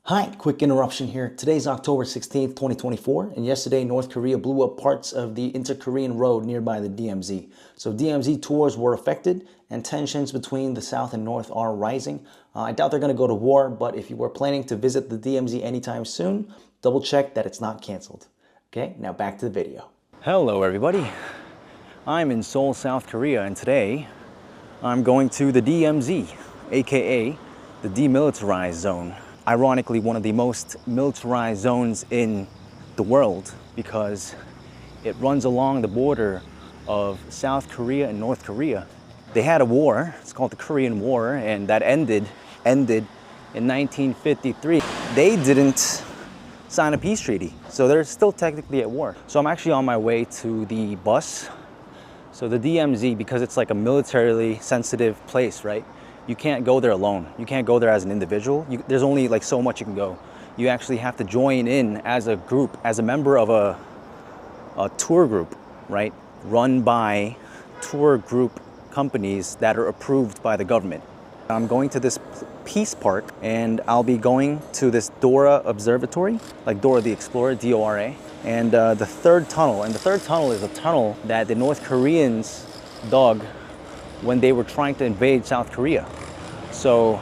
Hi, quick interruption here. Today's October 16th, 2024, and yesterday North Korea blew up parts of the inter-Korean road nearby the DMZ. So DMZ tours were affected and tensions between the South and North are rising. I doubt they're going to go to war, but if you were planning to visit the DMZ anytime soon, double check that it's not canceled. Okay, now back to the video. Hello everybody, I'm in Seoul, South Korea, and today I'm going to the DMZ, aka the Demilitarized Zone. Ironically, one of the most militarized zones in the world because it runs along the border of South Korea and North Korea. They had a war, it's called the Korean War, and that ended in 1953. They didn't sign a peace treaty, so they're still technically at war. So I'm actually on my way to the bus. So the DMZ, because it's like a militarily sensitive place, right? You can't go there alone. You can't go there as an individual. There's only like so much you can go. You actually have to join in as a group, as a member of a tour group, right? Run by tour group companies that are approved by the government. I'm going to this Peace Park and I'll be going to this Dora Observatory, like Dora the Explorer, D-O-R-A, and the third tunnel. And the third tunnel is a tunnel that the North Koreans dug when they were trying to invade South Korea. So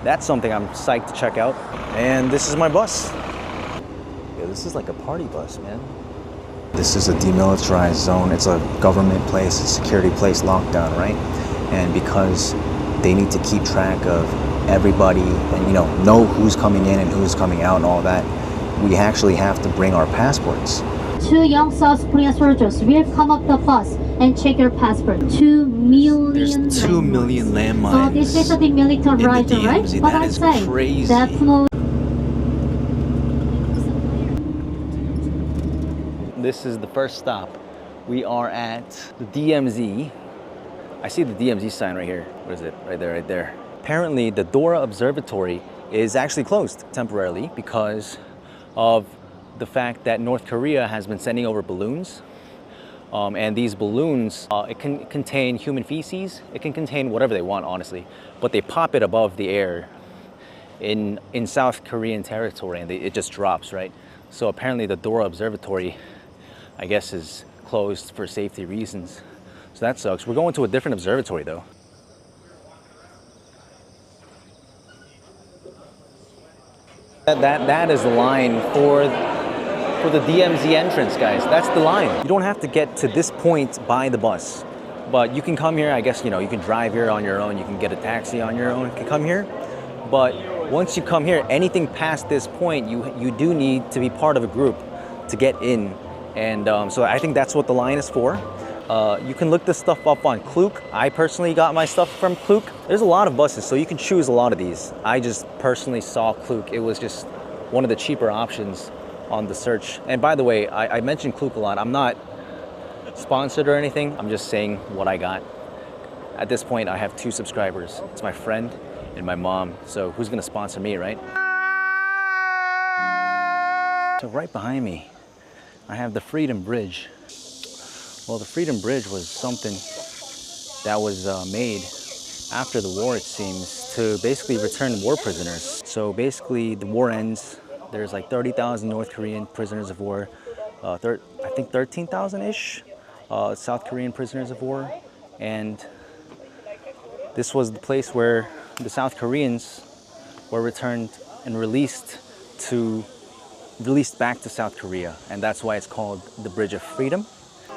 that's something I'm psyched to check out. And this is my bus. Yeah, this is like a party bus, man. This is a demilitarized zone. It's a government place, a security place, lockdown, right? And because they need to keep track of everybody and know who's coming in and who's coming out and all that, we actually have to bring our passports. 2 young South Korean soldiers will come up the bus and check your passport. 2 million. There's 2 million landmines. So this is a demilitarized zone, right? But That I is say crazy. definitely. This is the first stop. We are at the DMZ. I see the DMZ sign right here. What is it? Right there, right there. Apparently, the Dora Observatory is actually closed temporarily because of the fact that North Korea has been sending over balloons. And these balloons, it can contain human feces. It can contain whatever they want, honestly. But they pop it above the air in South Korean territory and it just drops, right? So apparently the Dora Observatory, I guess, is closed for safety reasons. So that sucks. We're going to a different observatory though. That is the line for the DMZ entrance, guys. That's the line. You don't have to get to this point by the bus, but you can come here. I guess, you can drive here on your own. You can get a taxi on your own. You can come here. But once you come here, anything past this point, you do need to be part of a group to get in. And so I think that's what the line is for. You can look this stuff up on Klook. I personally got my stuff from Klook. There's a lot of buses, so you can choose a lot of these. I just personally saw Klook. It was just one of the cheaper options on the search. And by the way, I mentioned Klook a lot. I'm not sponsored or anything. I'm just saying what I got. At this point, I have 2 subscribers. It's my friend and my mom. So who's gonna sponsor me, right? So right behind me, I have the Freedom Bridge. Well, the Freedom Bridge was something that was made after the war, it seems, to basically return war prisoners. So basically the war ends. There's like 30,000 North Korean prisoners of war. I think 13,000-ish South Korean prisoners of war. And this was the place where the South Koreans were returned and released back to South Korea. And that's why it's called the Bridge of Freedom.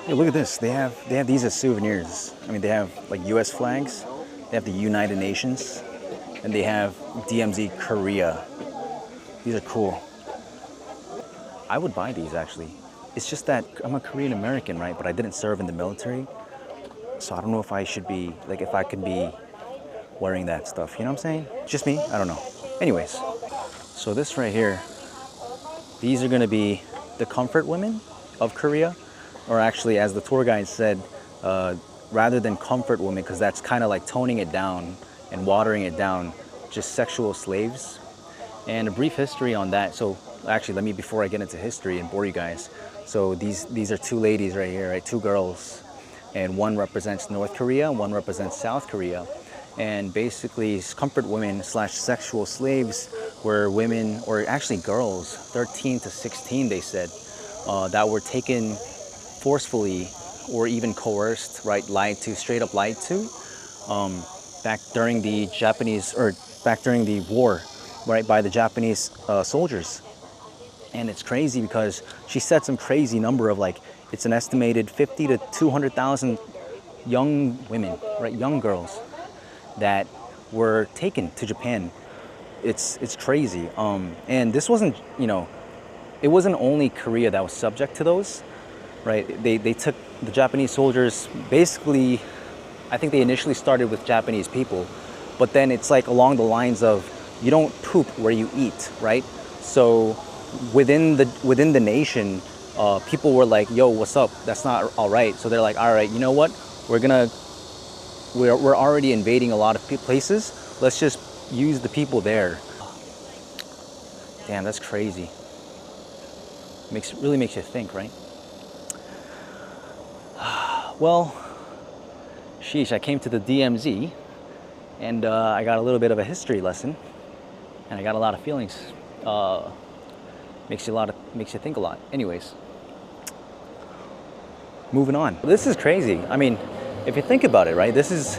Hey, look at this. They have these as souvenirs. I mean, they have like US flags, they have the United Nations, and they have DMZ Korea. These are cool. I would buy these actually. It's just that I'm a Korean American, right? But I didn't serve in the military. So I don't know if I should be, like, if I could be wearing that stuff. You know what I'm saying? Just me? I don't know. Anyways, so this right here, these are gonna be the comfort women of Korea. Or actually, as the tour guide said, rather than comfort women, because that's kind of like toning it down and watering it down, just sexual slaves. And a brief history on that. So actually, before I get into history and bore you guys. So these are 2 ladies right here, right? 2 girls. And one represents North Korea, one represents South Korea. And basically, comfort women / sexual slaves where women, or actually girls, 13 to 16, they said, that were taken forcefully or even coerced, right, lied to, straight up lied to, back during the Japanese, or back during the war, right, by the Japanese soldiers. And it's crazy because she said some crazy number of like, it's an estimated 50 to 200,000 young women, right, young girls that were taken to Japan. It's crazy. And this wasn't, you know, it wasn't only Korea that was subject to those, right? They took the Japanese soldiers, basically, I think they initially started with Japanese people, but then it's like along the lines of, you don't poop where you eat, right? So within the nation, people were like, yo, what's up? That's not all right. So they're like, all right, you know what? We're already invading a lot of places. Let's just use the people there. Damn, that's crazy. Really makes you think, right? Well, sheesh, I came to the DMZ and I got a little bit of a history lesson and I got a lot of feelings. Makes you think a lot. Anyways, moving on. This is crazy. I mean, if you think about it, right? This is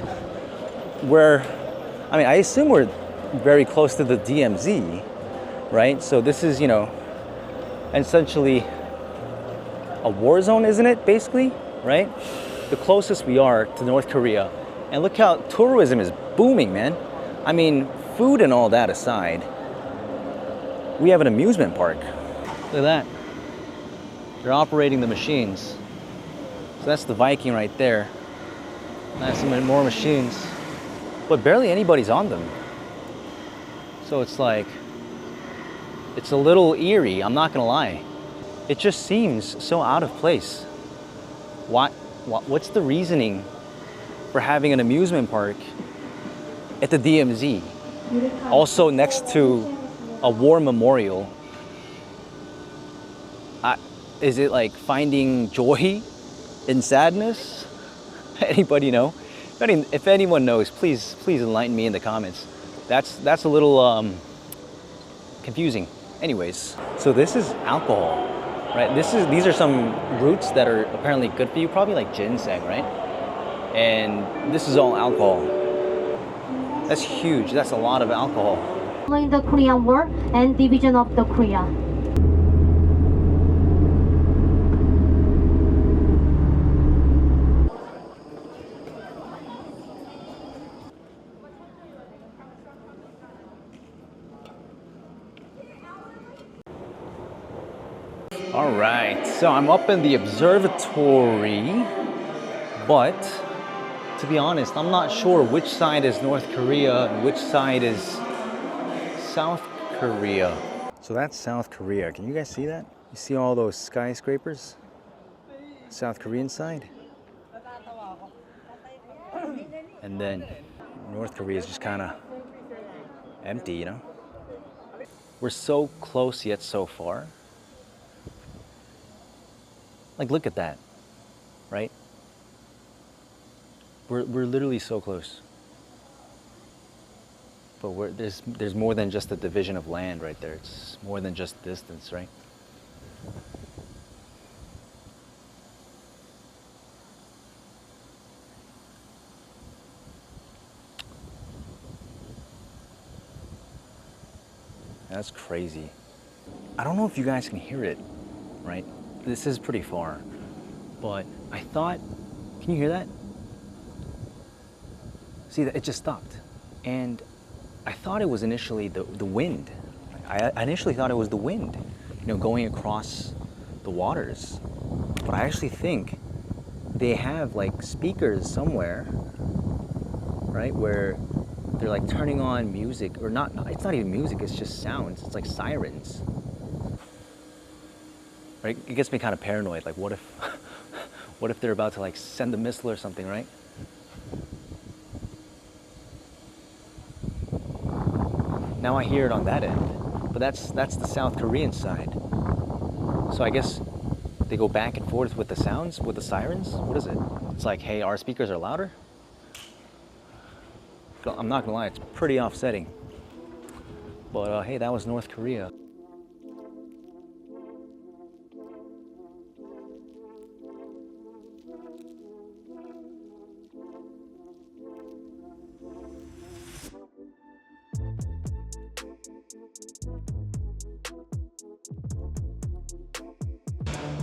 where, I mean, I assume we're very close to the DMZ, right? So this is, you know, essentially a war zone, isn't it, basically, right? The closest we are to North Korea. And look how tourism is booming, man. I mean, food and all that aside, we have an amusement park. Look at that. They're operating the machines. So that's the Viking right there. Nice, some more machines. But barely anybody's on them. So it's like, it's a little eerie, I'm not gonna lie. It just seems so out of place. What's the reasoning for having an amusement park at the DMZ? Also next to a war memorial. Is it like finding joy in sadness? Anybody know? If anyone knows, please enlighten me in the comments. That's a little confusing. Anyways, so this is alcohol, right? These are some roots that are apparently good for you, probably like ginseng, right? And this is all alcohol. That's huge. That's a lot of alcohol. Following the Korean War and division of the Korea. All right, so I'm up in the observatory, but to be honest, I'm not sure which side is North Korea and which side is South Korea. So that's South Korea. Can you guys see that? You see all those skyscrapers? South Korean side. And then North Korea is just kind of empty, you know? We're so close yet so far. Like, look at that, right? We're literally so close. But there's more than just a division of land right there. It's more than just distance, right? That's crazy. I don't know if you guys can hear it, right? This is pretty far, but I thought, can you hear that? See, that it just stopped. And I thought it was initially the wind. I initially thought it was the wind, you know, going across the waters. But I actually think they have like speakers somewhere, right, where they're like turning on music, or not, it's not even music, it's just sounds. It's like sirens. Right? It gets me kind of paranoid. Like, what if they're about to like send a missile or something, right? Now I hear it on that end, but that's the South Korean side. So I guess they go back and forth with the sounds, with the sirens. What is it? It's like, hey, our speakers are louder. I'm not gonna lie, it's pretty offsetting. But hey, that was North Korea.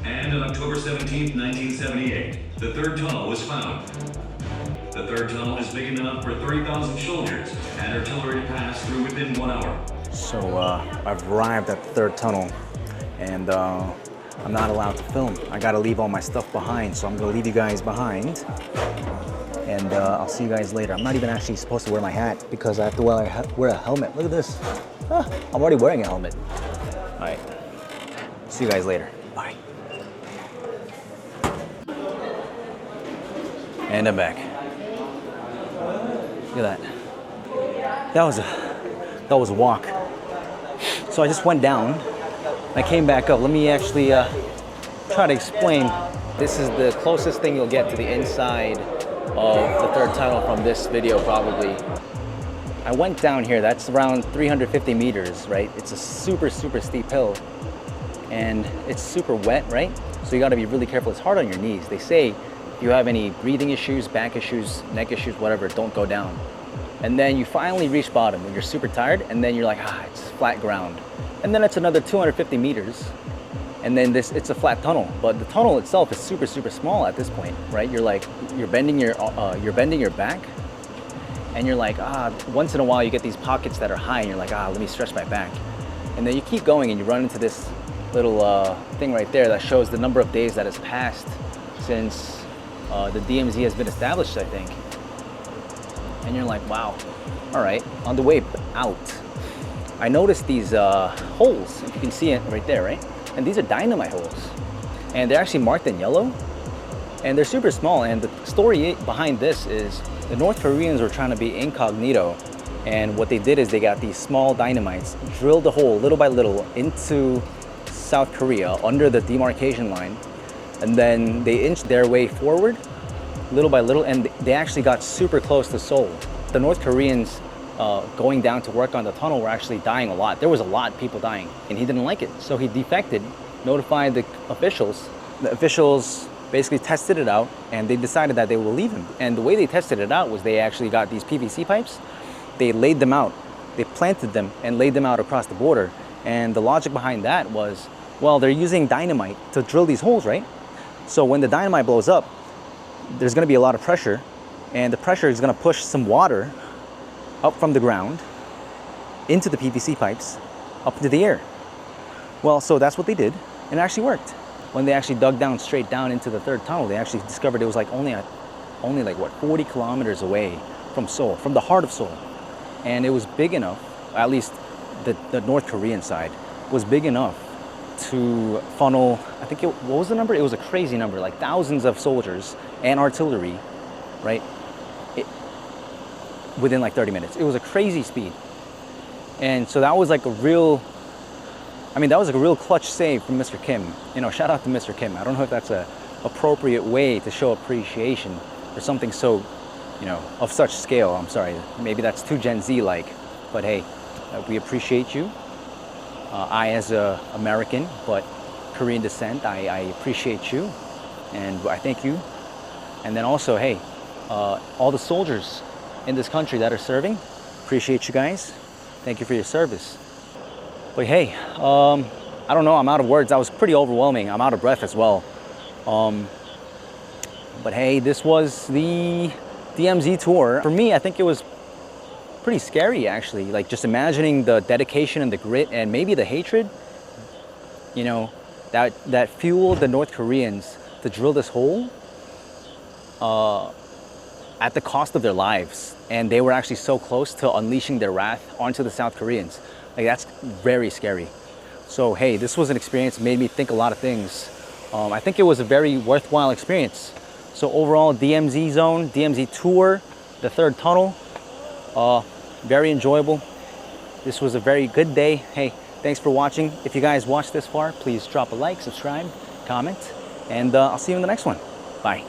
And on October 17, 1978, the third tunnel was found. The third tunnel is big enough for 30,000 soldiers and artillery to pass through within 1 hour. So I've arrived at the third tunnel, and I'm not allowed to film. I gotta leave all my stuff behind, so I'm gonna leave you guys behind, and I'll see you guys later. I'm not even actually supposed to wear my hat because I have to wear a helmet. Look at this. Ah, I'm already wearing a helmet. All right, see you guys later. Bye. And I'm back. Look at that. That was a walk. So I just went down. I came back up. Let me actually try to explain. This is the closest thing you'll get to the inside of the third tunnel from this video, probably. I went down here. That's around 350 meters, right? It's a super, super steep hill, and it's super wet, right? So you got to be really careful. It's hard on your knees. They say if you have any breathing issues, back issues, neck issues, whatever, don't go down. And then you finally reach bottom when you're super tired, and then you're like, it's flat ground. And then it's another 250 meters, and then it's a flat tunnel. But the tunnel itself is super, super small at this point, right? You're bending your back, and you're like, once in a while you get these pockets that are high, and you're like, let me stretch my back. And then you keep going, and you run into this little thing right there that shows the number of days that has passed since the DMZ has been established, I think. And you're like, wow, all right. On the way out, I noticed these holes, if you can see it right there, right? And these are dynamite holes. And they're actually marked in yellow, and they're super small. And the story behind this is the North Koreans were trying to be incognito. And what they did is they got these small dynamites, drilled a hole little by little into South Korea under the demarcation line. And then they inched their way forward little by little, and they actually got super close to Seoul. The North Koreans going down to work on the tunnel were actually dying a lot. There was a lot of people dying, and he didn't like it. So he defected, notified the officials. The officials basically tested it out, and they decided that they will leave him. And the way they tested it out was they actually got these PVC pipes, they laid them out, they planted them and laid them out across the border. And the logic behind that was, well, they're using dynamite to drill these holes, right? So when the dynamite blows up, there's gonna be a lot of pressure, and the pressure is gonna push some water up from the ground into the PVC pipes, up into the air. Well, so that's what they did, and it actually worked. When they actually dug down straight down into the third tunnel, they actually discovered it was like only like what, 40 kilometers away from Seoul, from the heart of Seoul. And it was big enough, at least the North Korean side, was big enough to funnel, I think what was the number? It was a crazy number, like thousands of soldiers and artillery, right? Within like 30 minutes. It was a crazy speed. And so that was like a real clutch save from Mr. Kim. You know, shout out to Mr. Kim. I don't know if that's a appropriate way to show appreciation for something so, you know, of such scale. I'm sorry, maybe that's too Gen Z like, but hey, we appreciate you. I, as a American, but Korean descent, I appreciate you, and I thank you. And then also, hey, all the soldiers in this country that are serving, appreciate you guys. Thank you for your service. But hey, I don't know, I'm out of words. That was pretty overwhelming. I'm out of breath as well. But hey, this was the DMZ tour. For me, I think it was pretty scary, actually. Like, just imagining the dedication and the grit and maybe the hatred, you know, that fueled the North Koreans to drill this hole at the cost of their lives. And they were actually so close to unleashing their wrath onto the South Koreans. Like, that's very scary. So hey, this was an experience, made me think a lot of things. I think it was a very worthwhile experience. So overall, DMZ zone, DMZ tour, the third tunnel, very enjoyable. This was a very good day. Hey, thanks for watching. If you guys watched this far, please drop a like, subscribe, comment, and I'll see you in the next one. Bye.